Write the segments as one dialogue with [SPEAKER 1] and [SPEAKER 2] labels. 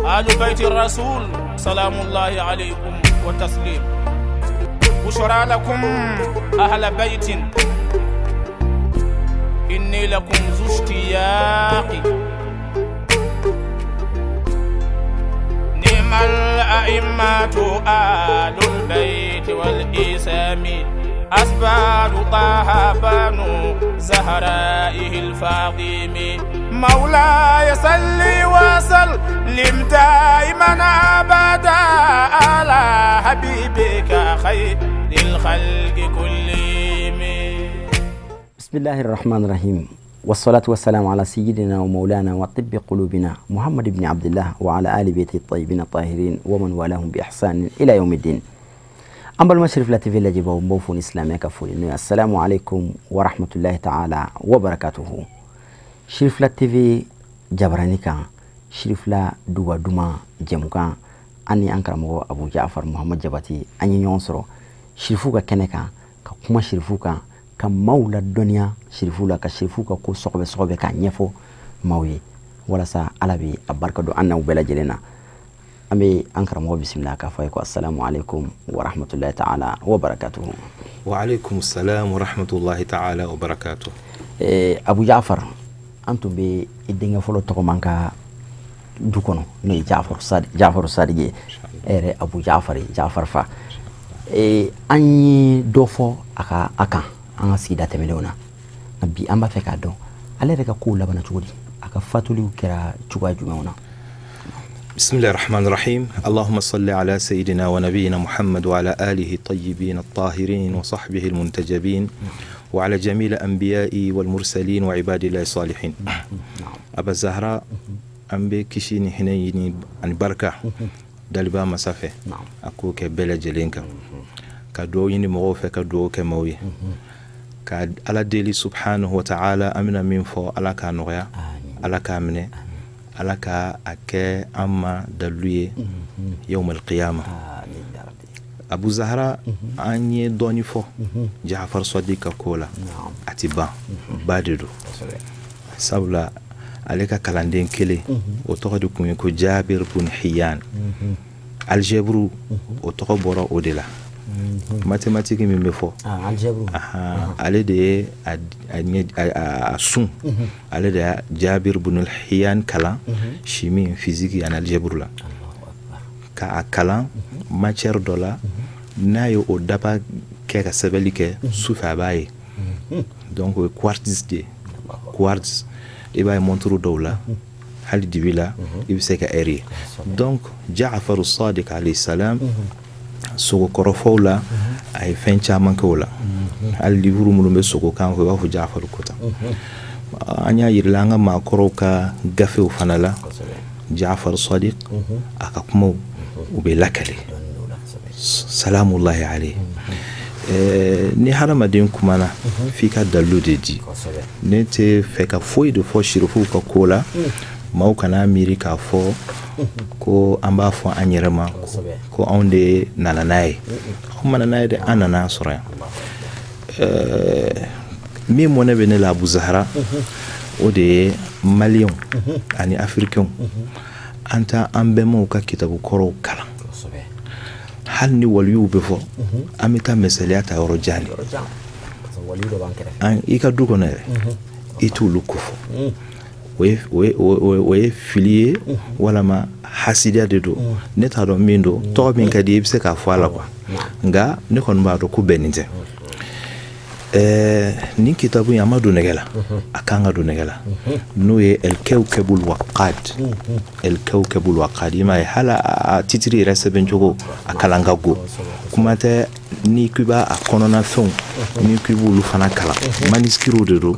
[SPEAKER 1] آل بيت الرسول سلام الله عليكم والتسليم. بشرى لكم أهل بيت إني لكم ذو اشتياق. نعم الأئمة آل البيت والإسام أسباب طه بنو زهرائه الفاطم. مولاي صل وسلم دائما أبدا على حبيبك خير الخلق كلهم.
[SPEAKER 2] بسم الله الرحمن الرحيم، والصلاة والسلام على سيدنا ومولانا وطب قلوبنا محمد بن عبد الله وعلى آل بيته الطيبين الطاهرين ومن والاهم بإحسان إلى يوم الدين. أما المشرف لا تفي لجبه ومبوفون إسلامي كفولي. السلام عليكم ورحمة الله تعالى وبركاته. شرف لا تفي جبرانيكا شرف لا دوا دوما جمكا أني أنكرمه أبو جعفر محمد جباتي أني ينصره شرفوكا كنكا كما شرفوكا كمولا الدنيا شرفولا كشرفوكا كو صعب كنيفو موي ولا سا علبي أبارك دو أنا وبلا جلنا. أمي أنكرمه بسم الله كفايكو. السلام عليكم ورحمة الله تعالى وبركاته.
[SPEAKER 3] وعليكم السلام ورحمة الله تعالى وبركاته.
[SPEAKER 2] أبو جعفر أنتم بالدنيا فلو تقومانكا دوكونو ني جعفر الصادق أبو جعفر فا أني دوفو أكا أنا سيدات مليونا نبي أما فكادو على رك كولا بنا تقولي أكا فاتولي وكرا تقول جمعنا.
[SPEAKER 3] بسم الله الرحمن الرحيم. اللهم صل على سيدنا ونبينا محمد وعلى آله الطيبين الطاهرين وصحبه المنتجبين وعلى جميع الأنبياء والمرسلين وعباد الله الصالحين. أبا الزهراء أمبي كشيني حنيني عن بركة دالبا مسافة أكو كبلا جلينكا كدو يني مغوفة كدو كموي كاد على ديلي سبحانه وتعالى أمنا من فو على كانويا على كامنة على كا أكى أما دلوي يوم القيامة. أبو زهراء أني دوني فو جعفر صديق كولا أتبا بادرو سولا عليك كلاندين كلي وتقدكم يكو جابر بن حيان الجبرو وتقبرا أودلا mathématique mi me fo
[SPEAKER 2] algebra
[SPEAKER 3] ale de asun ale de Jabir ibn al-Hayyan kala chimie physique et algebra la ka kala matière dola nayo o daba ke ka sebeli ke sufa baye donc quartz e bay montru dola hal dibila ibseka eri donc Ja'far as-Sadiq alayhi salam sogo korofo la ay fen chaman ko la al livru mu be sogo kan ko wa fu Ja'far kota anya yirlanga ma koroka gafe u fanala Ja'far Sadiq aka kuma ube lakale salamullahi alayhi ni harama din kuma na fika dalu deji ne te feka foi de fo shirfu ka kola mau kana Amerika fo ko amba fo anyerema ko onde nananaye kuma nananaye de anana sura mi mona bene la Abu Zahra o de malion ani africain anta ambe mo ka kitabu koro kala hal ni waliyu be fo amita mesaliata yoro jani an ika duko nere itu lukufo we filier wala ma hasidia de do neta do mindo to min kadi ibse ka fala kwa nga ne kon ba do ku beninte ni kitabu ya madu negela akanga do negela no ye el kawkabul waqad ma hala titri reseben jogo akalanga go kuma te ni kuba akonona fon ni kubulu fana kala maniskiro de do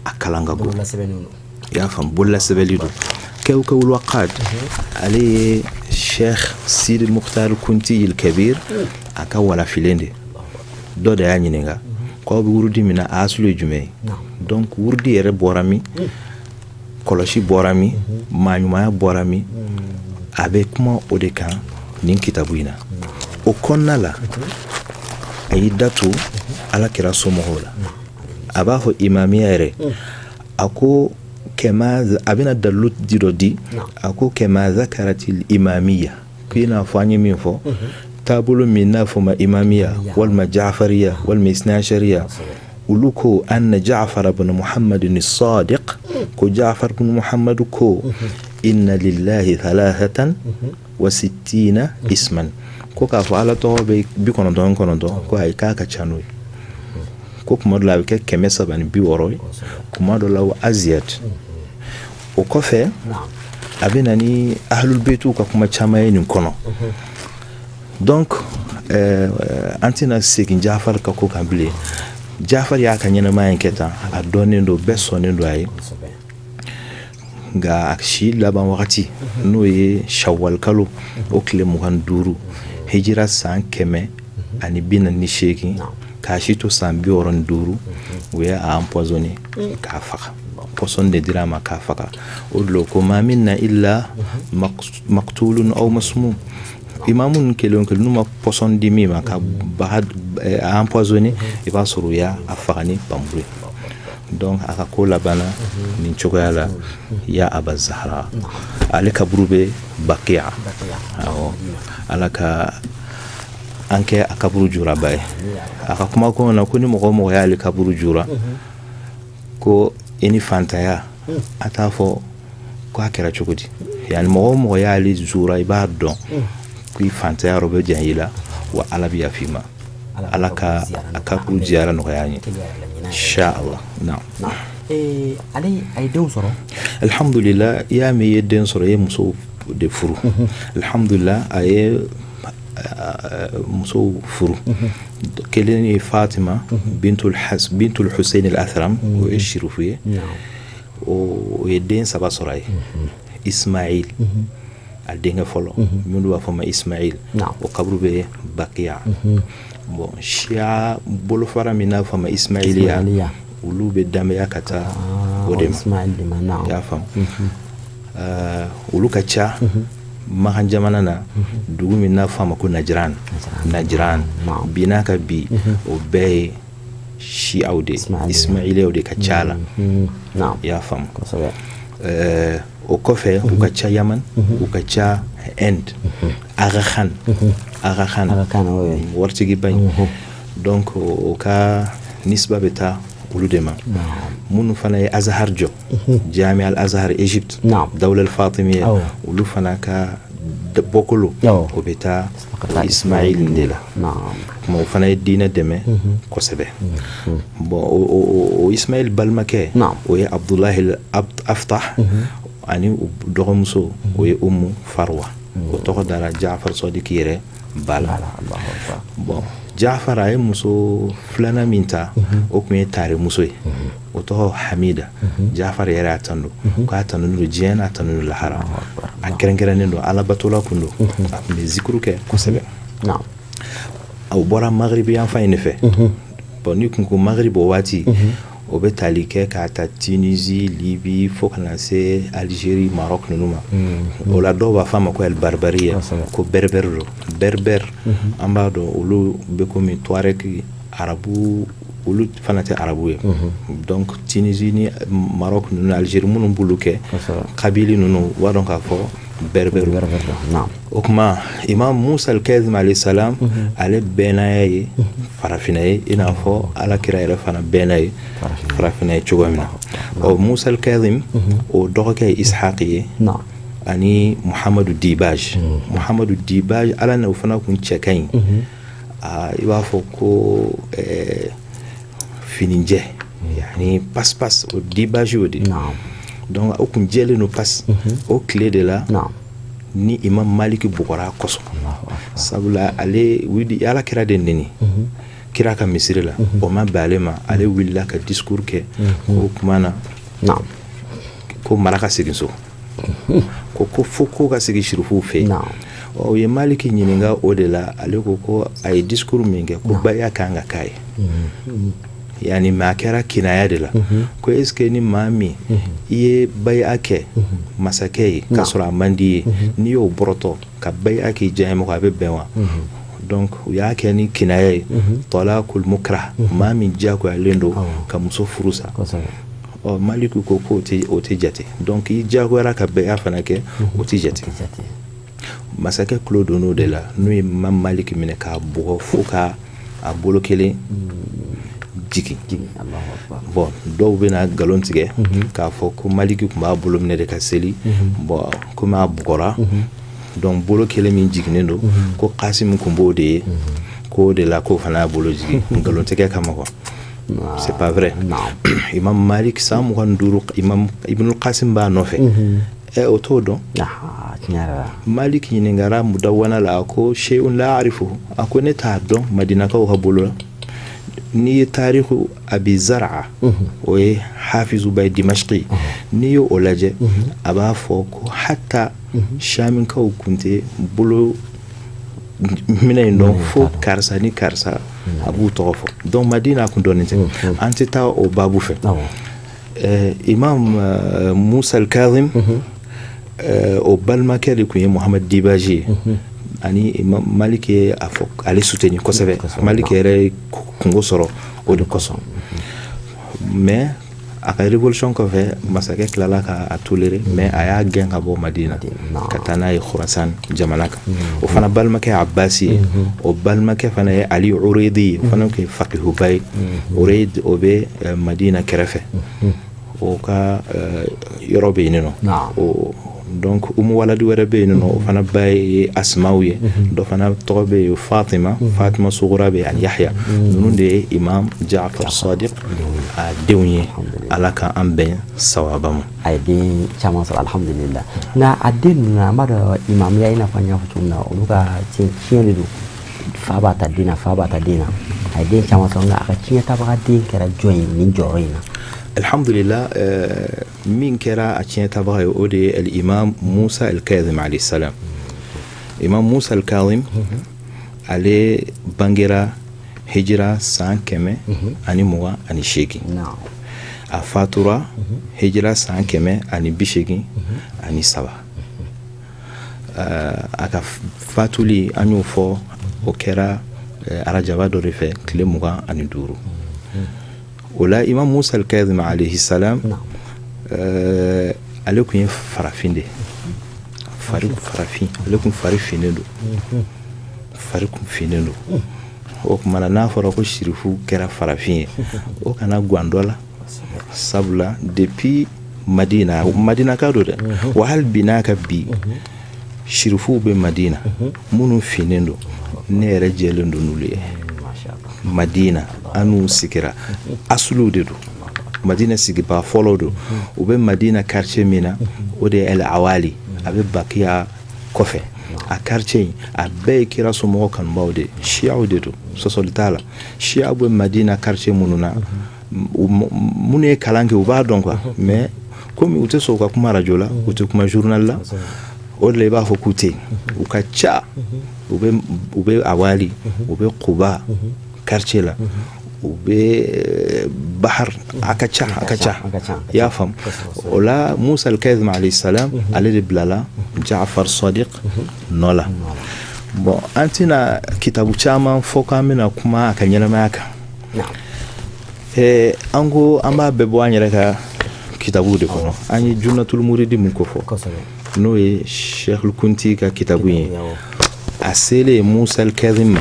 [SPEAKER 3] akalanga go يا فهم بولا سبليدو كوكب الوقاد عليه الشيخ سيد المختار الكنتي الكبير أكولا فيلندي دو دا يعني نيغا كوب وردي من أصل الجمعي دونك وردي يرى بورامي كولاشي بورامي مانيومايا بورامي avec moi odeka nin kitabuina okonna la ayidatu ala kira somohola abaho imamiyere ako kema abina dalut dirodi ako kema zakaratil imamiyya kina fanye min fo tabulu min na fo ma imamiyya wal ma ja'fariyya wal ma isnashariya uluko anna ja'far ibn muhammad as-sadiq ko ja'far ibn muhammad ko inna lillahi 63 isman ko ka fo ala to be bi kono don ko ay ka chanoy ko kuma do la ke keme sabani bi woroy kuma do law aziyat o kofe abina ni ahlul baytu ka kuma chamaye ni kono donc antina sekin Jafar ka ko kambile Jafar ya ka nyana mayen keta a donen do besonen do ay ga akshi laban wakati no ye shawwal kalo o kile muhan duru hijira san keme ani bina ni shekin kashito san bi oron duru we a empoisonné ka faka poson de dirama ka faka o lo ko ma minna illa maqtulun aw masmum imamun kelon numa poson di mima ka bahad a empoisonné e ba suru ya afani pambure donc aka ko labana min chokoyala ya aba zahra alika burube baqiya alaka anke akaburu jura bay aka kuma ko na ko ni mo ya alika buru jura ko eni fantaya atafo ko akera chokodi yani mo ya ali jura ibado ku fantaya robe jahila wa alabiya fima alaka akaburu jara no yani inshallah na'am
[SPEAKER 2] ali ay dew soro
[SPEAKER 3] alhamdulillah ya me yedden soro ye muso de furu alhamdulillah ay muso furu keleni Fatima bintul Husayn al-Athram o yashiru fiye o yedden saba soro Ismail aldenga folo mundu wa fama Ismail o kabru be Baqiya bon shia bolo fara mina fama Ismailiya ulu be dame yakata odem
[SPEAKER 2] Ismail de mana
[SPEAKER 3] ya fam ulu kacha mahan jamana na dugu mina fama ko Najran bina ka bi o be shi aude Ismailiya de kachala ya fam o kofe ukacha Yaman ukacha End Aga Khan wartigi bañ donc o ka nisba beta uludema munu fana Azhar jo Jami al Azhar Egypte dawla al Fatimiyya ulu fana ka bokolo o beta Ismail ndela mo fana dina deme ko sebe bon o Ismail balmake o ya Abdullah al Aftah ani dogomuso o ya Farwa o to dara Ja'far Sadiq yere bala bon Ja'far ay muso flana minta o kuma tare muso o to Hamida Ja'far yere atando ko atando no jena atando lahara a kerenkerane do ala batola kundo me zikru ke ko sebe aw bora maghribi yan fa ine fe bon ni ko maghribi o wati o be talike ka ta Tunisie Libye fo kana se Algérie Maroc numa o la do ba fama ko el barbaria ko berber ambado ulu be ko mi Touareg arabu ulu fanate arabu donc Tunisie ni Maroc nuna Algérie munum buluke kabili nunu wadon ka fo berber okma imam Musa al-Kazim alayhi salam ale benaye farafinaye ina fo ala kira ila fana benaye farafinaye chugomina o Musa al-Kazim o doke Ishaqiye ani Muhammadu Dibaj ala na fana kun chekain iba fo ko fininje yani pas o Dibaj odi donc o kun jele no pas o clé de là ni imam Malik bukora koso sabula ale widi ala kira dendeni kira ka misiri la o ma balema ale willa ka discours ke ko kumana ko maraka siginso ko foko ka sigi shirufu fe o ye Malik nyininga o de la ale ko ay discours minge ko baya kanga kai yani makera kinaya de la ko eske ni mami iye bay ake masakei kasura mandi ni yo broto ka bay ake jaymo ka be benwa donc ya ke ni kinaya talaqul mukrah mami jako alendo ka muso furusa Maliku ko o tɛ jate donc i jagoyara ka bɛɛ fana kɛ o tɛ jate masakɛ tulo donn'o de la n'o ye Imam Malik minɛ k'a bugɔ fo ka a bolo kelen jigin. Bon dɔw bɛna galon tigɛ k'a fɔ ko Maliki tun b'a bolo minɛ de ka seli bon komi a bugɔra donc bolo kelen min jiginnen don ko Qasim tun b'o de ye k'o de la k'o fana y'a bolo jigin galon tigɛ kama quoi. C'est pas vrai. Imam Malik san 25 Imam Ibn Qasim b'a nɔfɛ o t'o dɔn. Malik ɲininkara Mudawwana la ko shay'un la a'rifuhu a ko ne t'a dɔn Madinakaw ka bolo la. N'i ye taarikhu Abi Zar'a o ye Hafizu ba ye Dimashqi n'i ye o lajɛ a b'a fɔ ko hatta Shaminkaw tun tɛ bolo minɛ in dɔn fo karisa ni karisa a b'u tɔgɔ fɔ donc Madina tun dɔnnen tɛ an tɛ taa o baabu fɛ. Imam Musa al-Kazim o balimakɛ de tun ye Muhammad Dibaji ye ani Imam Malik ye a fɔ ale soutenir kosɛbɛ Malik yɛrɛ kungo sɔrɔ o de kosɔn mais a ka révolution kɔfɛ masakɛ tilala k'a toléré mais a y'a gɛn ka bɔ Madina ka taa n'a ye Khurasan jamana kan o fana balimakɛ Abbasi ye o balimakɛ fana ye Ali Uraydi ye o fana tun ye faqihuba ye Urayd o bɛ Madina kɛrɛfɛ o ka yɔrɔ bɛ yen nɔ donc Waladi wɛrɛ bɛ yen nɔ o fana ba ye Asmaw ye dɔ fana tɔgɔ bɛ yen Fatima Sugura bɛ yen ani Yahya ninnu de ye Imam Ja'far Sadiq a denw ye Ala ka an bɛn sawaba ma.
[SPEAKER 2] A ye den caman sɔrɔ alhamdulillah nka a den ninnu na an b'a dɔn imamiya i n'a fɔ an y'a fɔ cogo min na olu ka tiɲɛ de don fa b'a ta den na fa b'a ta den na a ye den caman sɔrɔ nka a ka tiɲɛ tabaga den kɛra jɔn ye nin jɔyɔrɔ in na.
[SPEAKER 3] Alhamdulillah min kɛra a tiɲɛ tabaga ye o de ye al-Imam Musa al-Kazim alayhi salam. Imam Musa al-Kazim ale bangera hijira san 128 a fatura hijira san 187 a ka fatuli an y'o fɔ o kɛra arajaba dɔ de fɛ tile 25 o la Imam Musa al-Kazim alayhi salam ale tun ye farafin de farafin ale tun fari finnen don fari kun finnen don o kumana n'a fɔra ko shirifu kɛra farafin ye o kana gan dɔ la sabula depuis Madina ka don dɛ wa hali bi n'a ka bi shirifuw bɛ Madina minnu finnen don ne yɛrɛ jɛlen don n'olu ye Madina anu sigira asulu de don Madina sigiba fɔlɔ don u bɛ Madina quartier min na o de ye El Awali a bɛ Bakiya kɔfɛ a quartier in a bɛɛ ye kira somɔgɔw kanubaw de Shiaw de don sɔsɔli t'a la Shiaw bɛ Madina quartier minnu na minnu ye kalan kɛ u b'a dɔn quoi mais komi u tɛ sɔn u ka kuma radio la u tɛ kuma journal la o de la i b'a fɔ k'u tɛ yen u ka ca u bɛ Awali u bɛ Quba quartier la u bɛ Bahar a ka ca i y'a faamu o la Musa al-Kazim alayhi salam ale de bilala Ja'far Sadiq nɔ la bon an tɛna kitabu caman fɔ k'an bɛna kuma a ka ɲɛnamaya kan an ko an b'a bɛɛ bɔ an yɛrɛ ka kitabu de kɔnɔ an ye Junnatul Muridi mun kofɔ n'o ye Cheikhul Kunti ka kitabu ye a selen Musa al-Kazim ma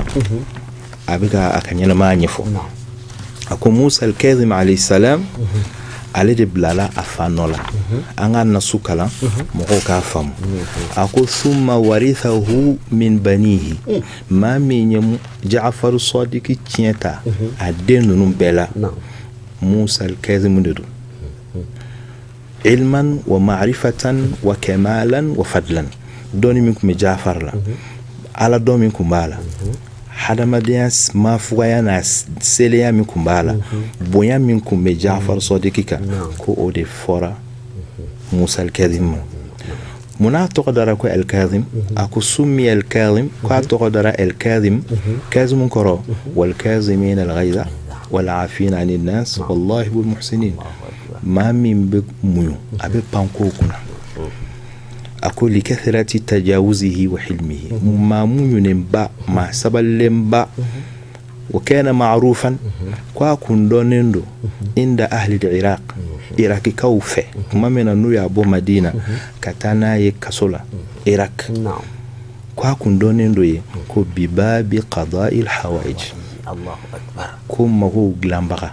[SPEAKER 3] a bɛ ka a ka ɲɛnamaya ɲɛfɔ a ko Musa al-Kazim alayhi salam ale de bilala a fa nɔ la an ka nasu kalan mɔgɔw k'a faamu a ko thumma warithahu min banihi maa min ye Ja'far Sadiq tiɲɛ ta a den ninnu bɛɛ la Musa al-Kazim de don ilman wa ma'rifatan wa kamalan wa fadlan dɔnni min tun bɛ Ja'far la ala dɔn min tun b'a la hadamadenya mafugaya n'a seleya min tun b'a la bonya min tun bɛ Ja'far Sadiq kan ko o de fɔra Musa al-Kazim ma munna a tɔgɔ dara ko al-Kazim a ko summi al-Kazim ko a tɔgɔ dara al-Kazim Kazim kɔrɔ wal-Kazimina al-ghayza wal-afina anin nas wallahu yuhibbul muhsinin maa min bɛ muɲu a bɛ pan kow kunna a ko likathrati tajawuzihi wa hilmihi maa muɲunenba maa sabalilenba وكان معروفا كواكن دونندو عند أهل العراق إراكي كوفة ما من النوية أبو مدينة كتانا يكسولا إراك
[SPEAKER 2] نعم
[SPEAKER 3] كواكن دونندو كو بباب قضاء الحوائج
[SPEAKER 2] الله أكبر
[SPEAKER 3] كم هو غلامبغا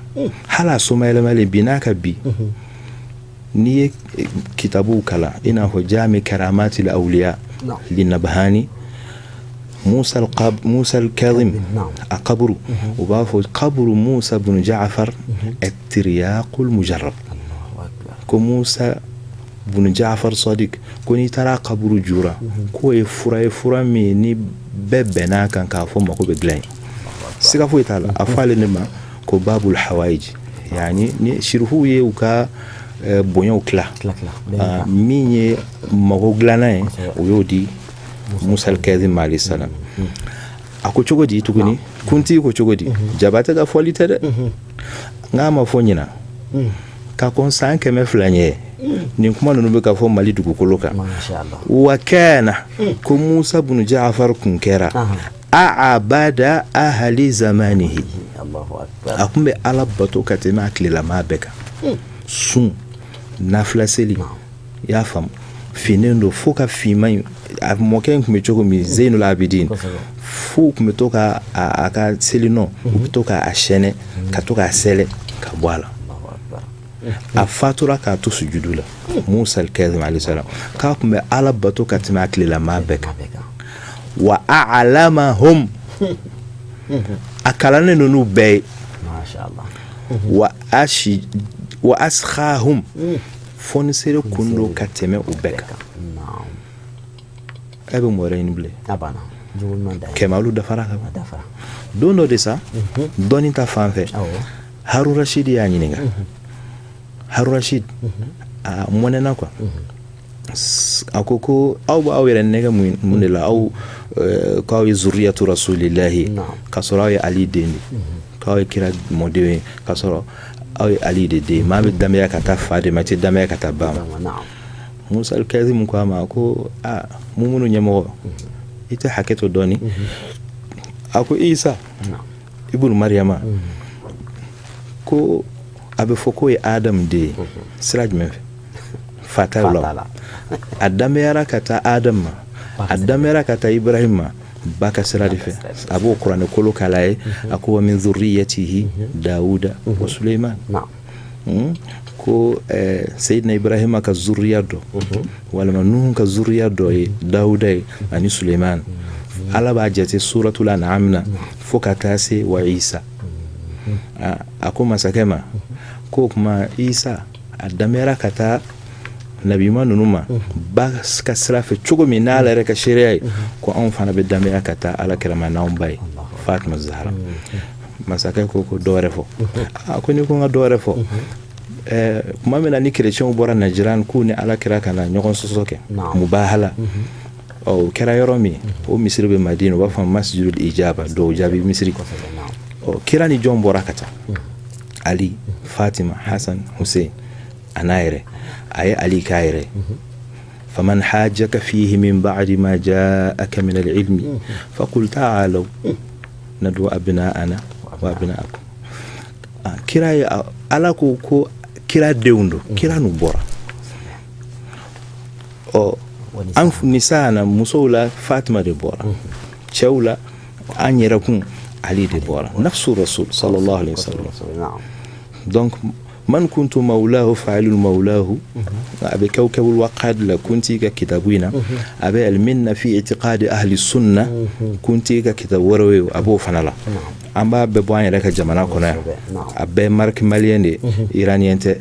[SPEAKER 3] حالا سومايلا مالي بناك بي ني كتابو كلا إنه جامع كرامات الأولياء
[SPEAKER 2] نعم.
[SPEAKER 3] للنبهاني موسى الكاظم قبر وبافو قبر موسى بن جعفر الترياق المجرب كموسى بن جعفر صادق كوني ترى قبر جورا كو يفرا مي ببنا كان كافو مكو بغلاي سيكافو يتالا افال نما كو باب الحوائج يعني ني شرحو يوكا بونيو كلا مي مكو غلانا ويودي موسى الكاظم عليه السلام ako chogodi tukuni kunti ko chogodi jabata ga folita de ngama fonyina ka kon sanke me flanye ni kuma no be ka fo mali dugu koloka
[SPEAKER 2] mashallah
[SPEAKER 3] wa kana ko Musa ibn Ja'far kun kera abada ahli zamanihi
[SPEAKER 2] Allahu akbar
[SPEAKER 3] akumbe ala bato katema aklela mabeka sun nafla seli ya fam finendo foka fimai moken kumechogo mi Zainul Abidin fu kumetoka aka selino kumetoka ashene katoka sele kabwala afatura ka to sujudula Musa al-Kadhim alayhi salam ka kumbe ala bato katima aklela mabeka wa a'lamahum akalane nunu bay
[SPEAKER 2] mashallah
[SPEAKER 3] wa askhahum fonisere kundo kateme ubeka
[SPEAKER 2] naam
[SPEAKER 3] ebe moraini ble
[SPEAKER 2] abana jugul manda
[SPEAKER 3] kemalu dafara ka
[SPEAKER 2] dafara
[SPEAKER 3] dono de sa doni ta fanfe Harun Rashid ya nyininga Harun Rashid a monena kwa akoko au ba awere nega munela au kawi zuriyatu rasulillahi kasora ya ali deni kawi kira modewe kasora aw ali de ma be damya kata fade ma ti damya kata ba Musa al-Kadhim ko ma ko mumunu nyamo ite haketo doni ako Isa ibnu Maryama ko abe foko e Adam de siraj me fatala adamera kata Adam adamera kata Ibrahim baka siradi fe abu Qur'an ko lokalaye ako min zurriyatihi Dauda wa Sulaiman ko Sayyidina Ibrahim ka zurriyado wala Nuh ka zurriyado Dauda ani Sulaiman ala ba jate suratul an'am fokatase wa Isa ako masakema ko kuma Isa adamera kata nabi manunuma ba ka srafe chugo minala reka sheria ko on fana be dambe akata ala kirama naumbai Fatima Zahra masaka ko dore fo ko ni ko dore fo kuma mena ni chrétien bora Najran ku ni ala kiraka na nyogon sosoke mubahala o kira yoromi o misri be Madina wa fa masjidul ijaba do jabi misri o kira ni jom bora kata Ali Fatima Hassan Hussein anaire أي علي كايري فمن حاجك فيه من بعد ما جاءك من العلم فقل تعالوا ندعو أبناءنا وأبناءكم كراي على كو كرا ديوندو كرا نبورا أو أنف نسانا مسولا فاطمة دبورا شولا أن يركون علي دبورا نفس الرسول صلى الله عليه وسلم دونك من كنت مولاه فعل مولاه أبي كوكب الوقاد لكنت ككتابنا أبي المنة في اعتقاد أهل السنة كنت ككتاب وروي أبو فنلا أما ببواني لك جمانا كنا أبي مارك ماليان دي إيراني أنت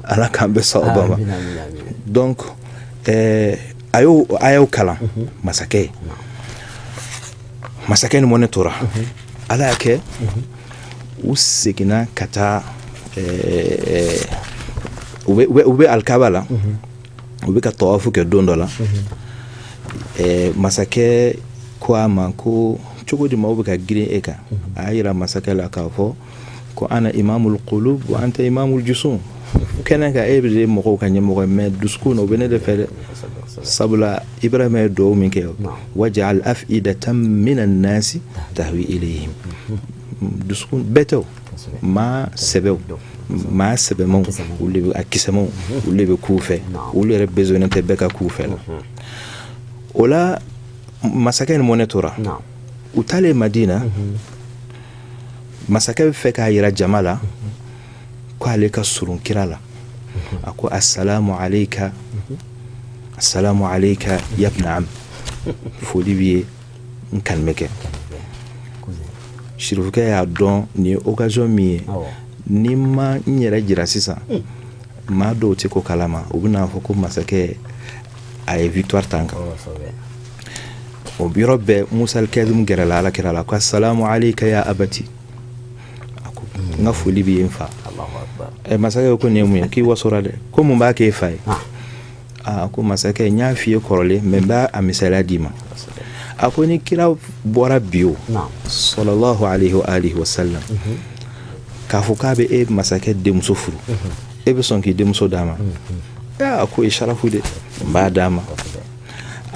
[SPEAKER 3] أنا كان بصعوبة دونك أيو كلام مساكي نمونتورا على أكي وسكنا كتا ube alkabala ube ka tawafu ke dondola masake kwa manko chogodi ma ube ka gire eka ayira masake la ka fo ko ana imamul qulub wa anta imamul jusum kenaka ebe mo ko kanyemo me duskuno bene de fere sabula ibrahima ye duwawu min kɛ waj'al af'idatan minan nasi tahwi ilayhim dusukun bɛɛ tɛ maa sɛbɛw maa sɛbɛmaw olu de bɛ a kisɛmaw olu de bɛ k'u fɛ olu yɛrɛ besoin tɛ bɛɛ ka k'u fɛ la o la masakɛ ni mɔnɛ tora u taalen Madina masakɛ bɛ fɛ k'a yira jama la ko ale ka surun kira la a ko assalamu alayka yabna am foli b'i ye n kalimɛkɛ sirifukɛ y'a dɔn nin ye occasion min ye ni ma n yɛrɛ jira sisan maa dɔw tɛ ko kalama u bɛna fɔ ko masakɛ a ye victoire ta n kan o yɔrɔ bɛɛ Musa al-Kadhim gɛrɛla alakira la ko assalamu alayka ya abati a ko n ka foli b'i ye n fa masakɛ ko nin ye mun ye k'i wasora dɛ ko mun b'a k'e fa ye ko masakɛ n y'a f'i ye kɔrɔlen mais n b'a a misaliya d'i ma a ko ni kira bɔra bi o sallallahu alayhi wa alihi wa sallam k'a fɔ k'a bɛ e masakɛ denmuso furu e bɛ sɔn k'i denmuso d'a ma a ko e sharafu de n b'a d'a ma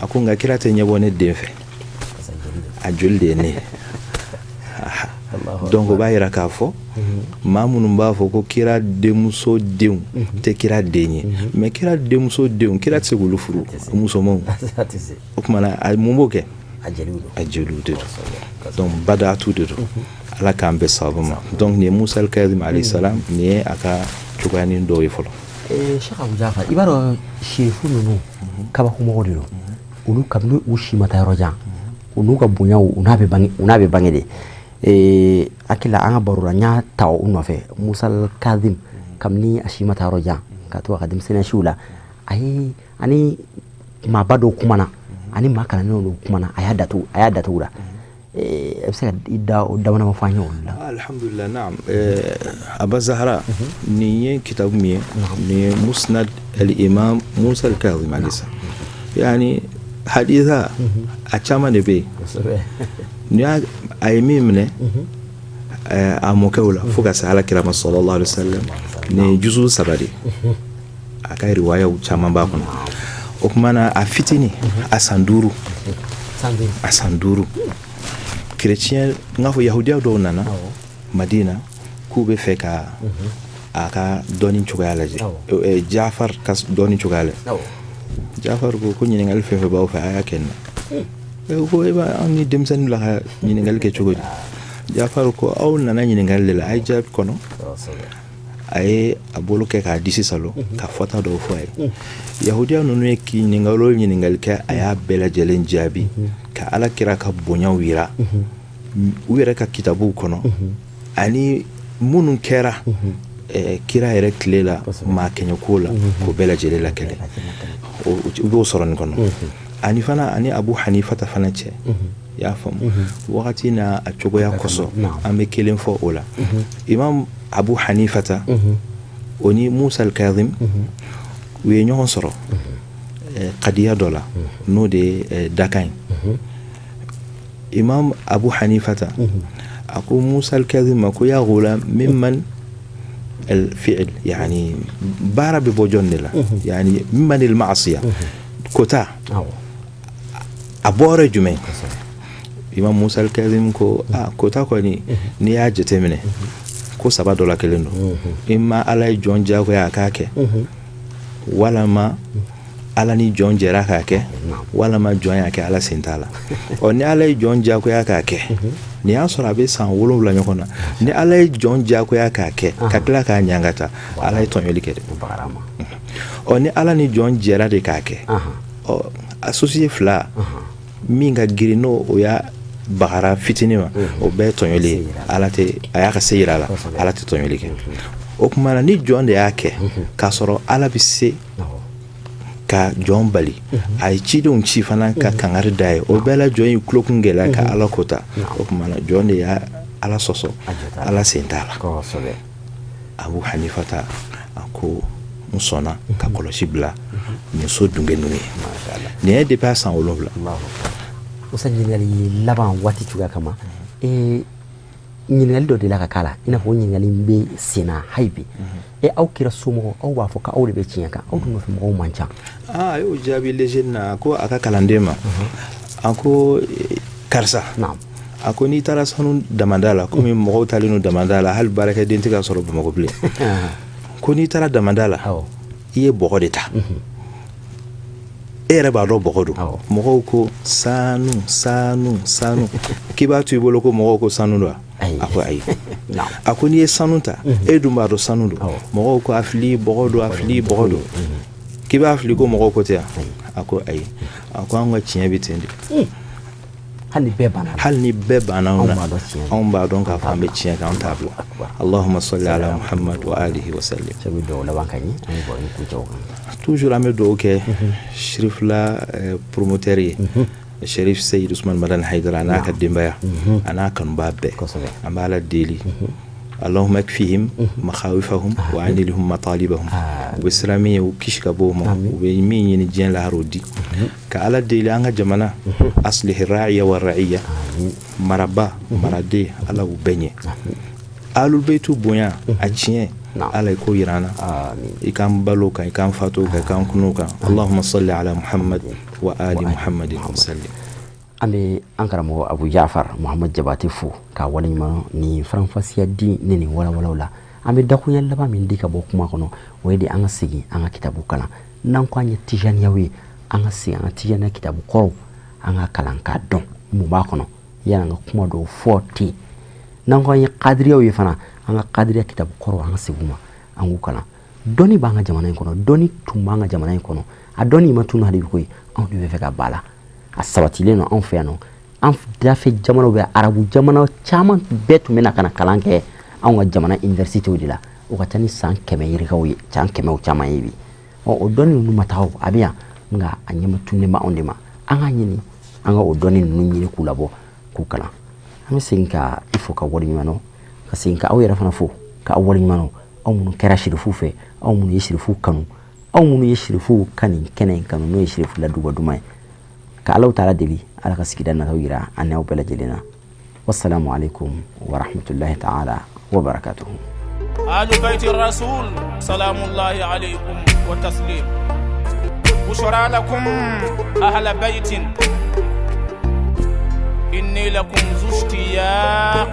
[SPEAKER 3] a ko nka kira tɛ ɲɛbɔ ne den fɛ a joli de ye ne donc o b'a yira k'a fɔ maa minnu b'a fɔ ko kira denmuso denw tɛ kira den ye mais kira denmuso denw kira tɛ se k'olu furu musomanw o kumana mun b'o kɛ a jeliw de don donc bada'atu de don ala k'an bɛɛ sababu ma donc nin ye Musa al-Kadhim alayhi salam nin ye a ka cogoyanin dɔw ye fɔlɔ
[SPEAKER 2] Sheikh Abu Jafar i b'a dɔn sirifu ninnu kabakomɔgɔw de don olu kabini u si ma taa yɔrɔ jan u n'u ka bonyaw u n'a bɛ bange de hakili an ka baro la n y'a ta u nɔfɛ Musa al-Kadhim kabini a si ma taa yɔrɔ jan ka to a ka denmisɛnniya siw la a ye ani maaba dɔw kumana ani maa kalannenw dɔw kumana a y'a datugu la e bɛ se ka i da damanama fɔ an ye olu la
[SPEAKER 3] alhamdulillah naam Aba Zahra nin ye kitabu min ye nin ye Musnad al-Imam Musa al-Kadhim alayhi salam yani haditha a caman de bɛ yen a ye min minɛ a mɔkɛw la fo ka se alakira ma sallallahu alaihi wasallam nin juzu 3 de a ka riwayaw caman b'a kɔnɔ o kumana a fitini a san 5 chrétien n k'a fɔ yahudiya dɔw nana Madina k'u bɛ fɛ ka a ka dɔnni cogoya lajɛ Jafar ka dɔnni cogoya lajɛ Jafar ko ɲininkali fɛn fɛn b'aw fɛ a y'a kɛ n na ko e b'a an ni denmisɛnnin bila ka ɲininkali kɛ cogo di Jafar ko aw nana ɲininkali de la a ye jaabi kɔnɔ a ye a bolo kɛ k'a disi salo ka fɔta dɔw fɔ a ye yahudiya ninnu ye ɲininkali kɛ a y'a bɛɛ lajɛlen jaabi ka alakira ka bonyaw yira u yɛrɛ ka kitabuw kɔnɔ ani minnu kɛra kira yɛrɛ tile la maa kɛɲɛko la k'o bɛɛ lajɛlen lakɛlɛ u b'o sɔrɔ nin kɔnɔ ani fana ani Abu Hanifata fana cɛ i y'a faamu wagati n'a a cogoya kɔsɔn an bɛ kelen fɔ o la Imam Abu Hanifata o ni Musa al-Kadhim u ye ɲɔgɔn sɔrɔ kadiya dɔ la n'o de ye dakan ye Imam Abu Hanifata a ko Musa al-Kadhim ma ko ya ghulam mimman الفعل يعني بارا ببوجون لا يعني ممن المعصية كوتا أبورة جمعين إمام موسى الكاظم كو كوتا كوني نياجة تمنه كو $7 كيلو إما على جون جاكو يا كاكي ولا ما ala ni jɔn jɛra k'a kɛ walama jɔn y'a kɛ ala sen t'a la ni ala ye jɔn jagoya k'a kɛ ni y'a sɔrɔ a bɛ san 7 ɲɔgɔn na ni ala ye jɔn jagoya k'a kɛ ka tila k'a ɲangata ala ye tɔɲɔli kɛ dɛ ni ala ni jɔn jɛra de k'a kɛ associé fila min ka girin n'o o y'a bagara fitinin ma o bɛɛ ye tɔɲɔli ye ala tɛ a y'a ka se yira la ala tɛ tɔɲɔli kɛ o tuma na ni jɔn de y'a kɛ k'a sɔrɔ ala bɛ se ka jɔn bali a ye cidenw ci fana ka kangari da ye o bɛɛ la jɔn ye kulokun gɛlɛya ka ala kota o tuma na jɔn de y'a ala sɔsɔ ala sen t'a la Abu Hanifata a ko n sɔnna ka kɔlɔsi bila nin so dunke ninnu ye nin ye depuis a san 7
[SPEAKER 2] o sa ɲininkali laban waati cogoya kama ɲininkali dɔ de la ka k'a la i n'a fɔ ɲininkali bɛ sen na hali bi aw kira somɔgɔw aw b'a fɔ ko aw de bɛ tiɲɛ kan aw dun nɔfɛ mɔgɔw man ca
[SPEAKER 3] a y'o jaabi léger na a ko a ka kalanden ma a ko karisa a ko n'i taara sanu damanda la komi mɔgɔw talen no damanda la hali baarakɛden tɛ ka sɔrɔ Bamakɔ bilen ko n'i taara damanda la i ye bɔgɔ de ta e yɛrɛ b'a dɔn bɔgɔ don mɔgɔw ko sanu k'i b'a to i bolo ko mɔgɔw ko sanu don a ko ayi a ko n'i ye sanu ta e dun b'a dɔn sanu don mɔgɔw ko a fili bɔgɔ don k'i b'a fili ko mɔgɔw ko tɛ yan a ko ayi a ko an ka tiɲɛ bɛ ten de
[SPEAKER 2] hali
[SPEAKER 3] ni bɛɛ banna anw b'a dɔn k'a fɔ an bɛ tiɲɛ kan an t'a bila Allahumma salli ala Muhammad wa alihi wa sallim toujours an bɛ dugawu kɛ Shirifula promoteur ye Sherif Seyid Usman Madan Haidara a n'a ka denbaya a n'a kanubaa bɛɛ an b'a la deli Allahumma akfihim makhawifahum wa anilhum matalibahum u bɛ siran min ye u kisi ka bɔ o ma u bɛ min ɲini diɲɛ lahara di ka Ala deli an ka jamana aslih ra'iya wa ra'iya maraba maraden Ala u bɛɛ ɲɛ Ahlul Baytu bonya a tiɲɛ Ala i ko yira an na i k'an balo kan i k'an fatu kan i k'an kunu kan Allahumma salli ala Muhammad wa ali Muhammadin wa sallim
[SPEAKER 2] an bɛ an karamɔgɔ Abu Jafar Muhamad Jabate fo k'a waleɲuman ni faranfasiya di ne nin walawalaw la an bɛ dakunya laban min di ka bɔ kuma kɔnɔ o ye de an ka segin an ka kitabu kalan n'an ko an ye tijaniyaw ye an ka segin an ka tijaniya kitabu kɔrɔw an ka kalan k'a dɔn mun b'a kɔnɔ yani an ka kuma dɔw fɔ ten n'an ko an ye kadiriyaw ye fana an ka kadiriya kitabu kɔrɔw an ka segin ma an k'u kalan dɔnni b'an ka jamana in kɔnɔ dɔnni tun b'an ka jamana in kɔnɔ a dɔnni ma tunu hali bi koyi anw de bɛ fɛ ka ba la a sabatilen no anw fɛ yan nɔ an dafɛ jamanaw bɛ arabu jamana caman bɛɛ tun bɛ na ka na kalan kɛ anw ka jamana universitéw de la o ka ca ni san 100 yirikaw ye san 100 caman ye bi o dɔnni ninnu ma taa a bɛ yan nka a ɲɛma tunnen bɛ anw de ma an ka ɲini an ka o dɔnni ninnu ɲini k'u labɔ k'u kalan an bɛ segin ka i fo ka waleɲuman dɔn ka segin ka aw yɛrɛ fana fo ka aw waleɲuman dɔn aw minnu kɛra sirifuw fɛ aw minnu ye sirifuw kanu aw minnu ye sirifuw ka nin kɛnɛ in kanu n'o ye sirifu laduba duman ye ka Alaw taala deli Ala ka sigida nataw yira an n'aw bɛɛ lajɛlen na wassalamu alaikum wa rahmatullahi ta'ala wa barakatuhu
[SPEAKER 1] آل بيت الرسول سلام الله عليكم وتسليم بشرى لكم أهل بيت إني لكم ذو اشتياق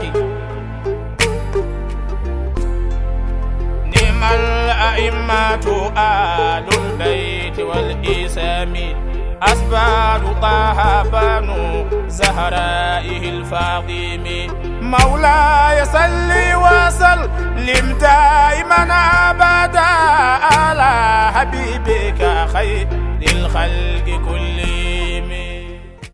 [SPEAKER 1] نعم الأئمة آل البيت والإسام أسباب طه بنو زهرائه الفاطم مولاي صل وسلم دائما أبدا على حبيبك خير الخلق كلهم